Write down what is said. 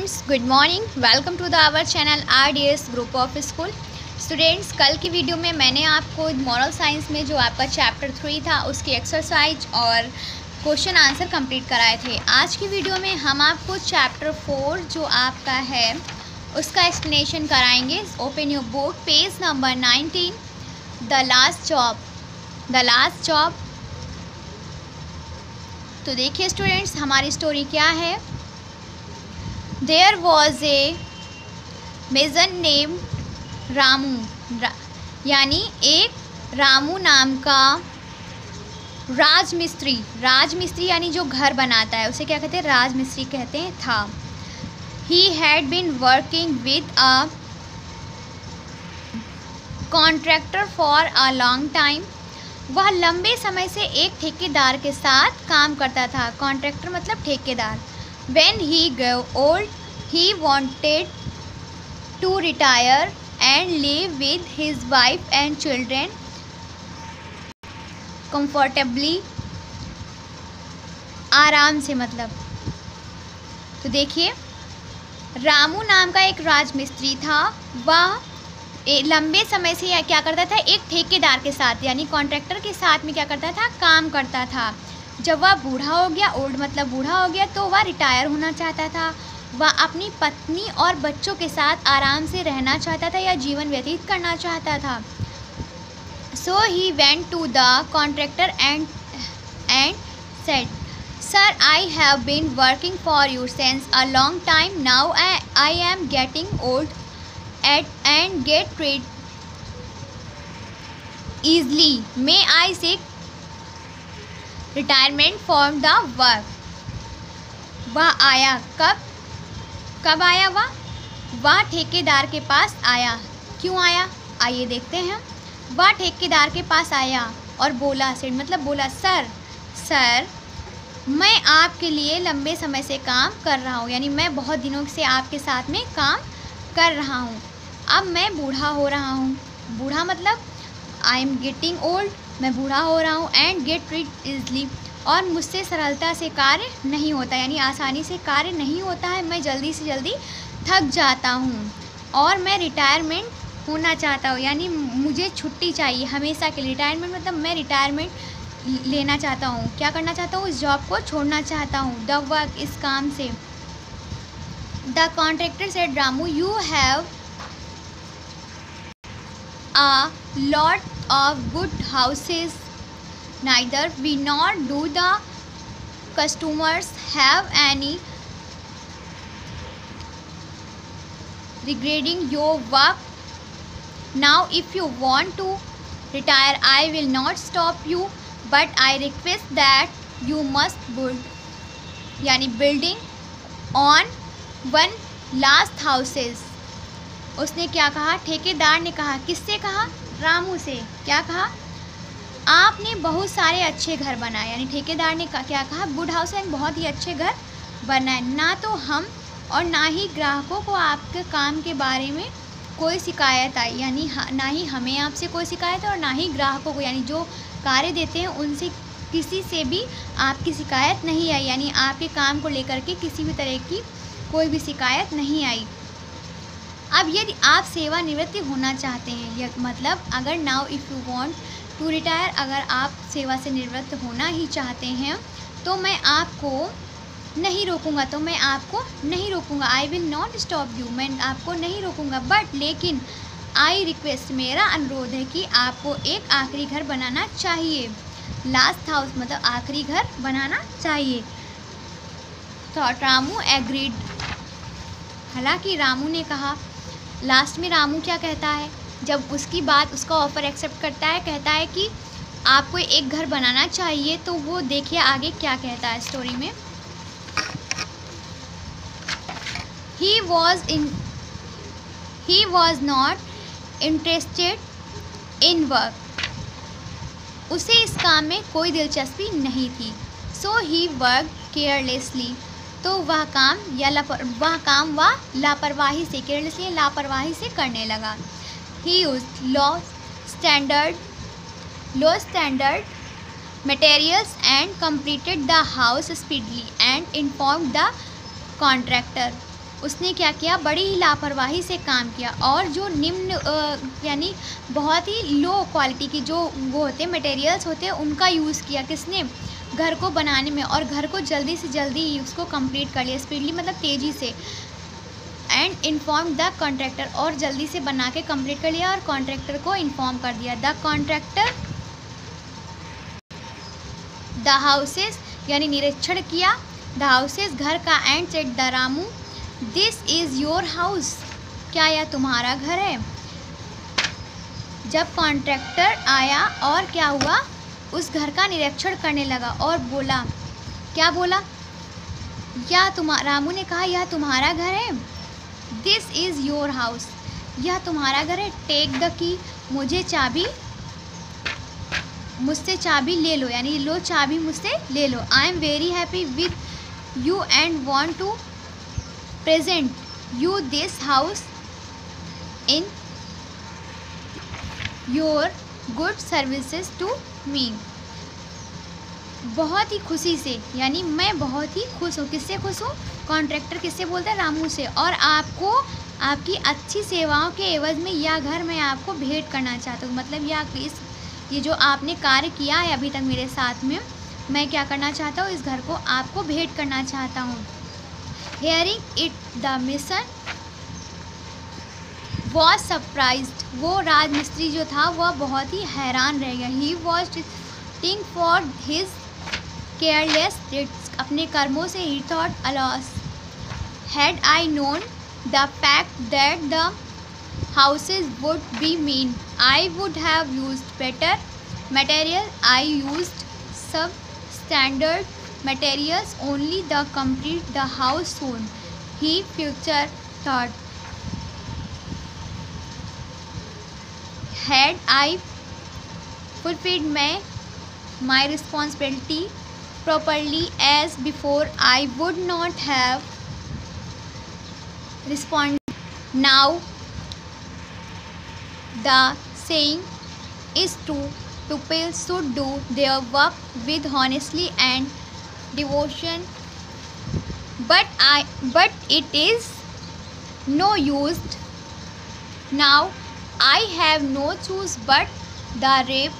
Students, good morning. Welcome to the our channel RDS group of school. Students, कल की video में मैंने आपको मॉरल साइंस में जो आपका चैप्टर 3 था उसकी एक्सरसाइज और क्वेश्चन आंसर कंप्लीट कराए थे। आज की वीडियो में हम आपको चैप्टर 4 जो आपका है उसका एक्सप्लेनेशन कराएंगे। Open your book, page number 19, the last job. तो देखिए स्टूडेंट्स, हमारी स्टोरी क्या है। There was a mason named Ramu, यानी एक रामू नाम का राजमिस्त्री यानी जो घर बनाता है उसे क्या कहते हैं, राजमिस्त्री कहते हैं, था। He had been working with a contractor for a long time। वह लंबे समय से एक ठेकेदार के साथ काम करता था। कॉन्ट्रैक्टर मतलब ठेकेदार। When he grew old, he wanted to retire and live with his wife and children comfortably। आराम से मतलब। तो देखिए, रामू नाम का एक राजमिस्त्री था। वह लंबे समय से क्या करता था, एक ठेकेदार के साथ यानी कॉन्ट्रैक्टर के साथ में क्या करता था, काम करता था। जब वह बूढ़ा हो गया, ओल्ड मतलब बूढ़ा हो गया, तो वह रिटायर होना चाहता था। वह अपनी पत्नी और बच्चों के साथ आराम से रहना चाहता था या जीवन व्यतीत करना चाहता था। So he went to the contractor and said, sir, I have been working for you since a long time now. I am getting old and get tired easily. May I seek retirement from the work. वह आया कब आया वह ठेकेदार के पास आया। क्यों आया, आइए देखते हैं। वह ठेकेदार के पास आया और बोला, सेड मतलब बोला, सर, मैं आपके लिए लंबे समय से काम कर रहा हूँ, यानी मैं बहुत दिनों से आपके साथ में काम कर रहा हूँ। अब मैं बूढ़ा हो रहा हूँ। बूढ़ा मतलब आई एम गेटिंग ओल्ड, मैं बूढ़ा हो रहा हूँ, एंड गेट रीड ईजली, और मुझसे सरलता से कार्य नहीं होता, यानी आसानी से कार्य नहीं होता है। मैं जल्दी से जल्दी थक जाता हूँ और मैं रिटायरमेंट होना चाहता हूँ, यानी मुझे छुट्टी चाहिए हमेशा के लिए। रिटायरमेंट मतलब मैं रिटायरमेंट लेना चाहता हूँ, क्या करना चाहता हूँ, इस जॉब को छोड़ना चाहता हूँ, द वर्क, इस काम से। The contractor said, Ramu, you have a lot of good houses, neither we nor do the customers have any regarding your work. Now if you want to retire, I will not stop you, but I request that you must build, यानी building on one last houses। उसने क्या कहा, ठेकेदार ने कहा, किससे कहा, रामू से। क्या कहा, आपने बहुत सारे अच्छे घर बनाए, यानी ठेकेदार ने क्या कहा, गुड हाउस एंड बहुत ही अच्छे घर बनाए। ना तो हम और ना ही ग्राहकों को आपके काम के बारे में कोई शिकायत आई, यानी ना ही हमें आपसे कोई शिकायत है और ना ही ग्राहकों को, यानी जो कार्य देते हैं उनसे किसी से भी आपकी शिकायत नहीं आई, यानी आपके काम को लेकर के किसी भी तरह की कोई भी शिकायत नहीं आई। अब यदि आप सेवानिवृत्ति होना चाहते हैं, यह मतलब अगर now if you want to retire, अगर आप सेवा से निवृत्त होना ही चाहते हैं तो मैं आपको नहीं रोकूंगा, I will not stop you, मैं आपको नहीं रोकूंगा, बट लेकिन आई रिक्वेस्ट, मेरा अनुरोध है कि आपको एक आखिरी घर बनाना चाहिए। लास्ट हाउस मतलब आखिरी घर बनाना चाहिए। तो रामू एग्रीड, हालांकि रामू ने कहा। लास्ट में रामू क्या कहता है, जब उसकी बात, उसका ऑफ़र एक्सेप्ट करता है, कहता है कि आपको एक घर बनाना चाहिए। तो वो देखिए आगे क्या कहता है स्टोरी में। He was not interested in work। उसे इस काम में कोई दिलचस्पी नहीं थी। So he worked carelessly। तो वह काम लापरवाही से, केयरलेसली लापरवाही से करने लगा। He used low standard materials and completed the house speedily and informed the contractor। उसने क्या किया, बड़ी ही लापरवाही से काम किया और जो निम्न यानी बहुत ही लो क्वालिटी की जो वो होते मटेरियल्स होते हैं उनका यूज़ किया। किसने? घर को बनाने में, और घर को जल्दी से जल्दी उसको कंप्लीट कर लिया, स्पीडली मतलब तेज़ी से। एंड इन्फॉर्म द कॉन्ट्रैक्टर, और जल्दी से बना के कंप्लीट कर लिया और कॉन्ट्रैक्टर को इन्फॉर्म कर दिया। द कॉन्ट्रैक्टर द हाउसेस यानी निरीक्षण किया द हाउसेस घर का, and said the Ramu this is your house, क्या यह तुम्हारा घर है? जब कॉन्ट्रैक्टर आया और क्या हुआ, उस घर का निरीक्षण करने लगा और बोला, क्या बोला? रामू ने कहा यह तुम्हारा घर है। दिस इज़ योर हाउस, यह तुम्हारा घर है। टेक द की, मुझसे चाबी ले लो, यानी लो चाबी मुझसे ले लो। I am very happy with you and want to present you this house in your good services to me. बहुत ही खुशी से, यानी मैं बहुत ही खुश हूँ। किससे खुश हूँ? कॉन्ट्रैक्टर किससे बोलते हैं? रामू से। और आपको आपकी अच्छी सेवाओं के एवज में यह घर मैं आपको भेंट करना चाहता हूँ। मतलब ये जो आपने कार्य किया है अभी तक मेरे साथ में, मैं क्या करना चाहता हूँ, इस घर को आपको भेंट करना चाहता हूँ। Hearing it the mission was surprised, वो राजमिस्त्री जो था वह बहुत ही हैरान रह गया। He was think for his careless deeds, अपने कर्मों से he thought alas. Had I known the fact that the houses would be mean, I would have used better material. I used substandard materials only to complete the house soon, he future thought. Had I fulfilled my responsibility properly as before, I would not have responded. Now the saying is true, people should do their work with honesty and devotion, but it is no use. Now I have no choice but the rape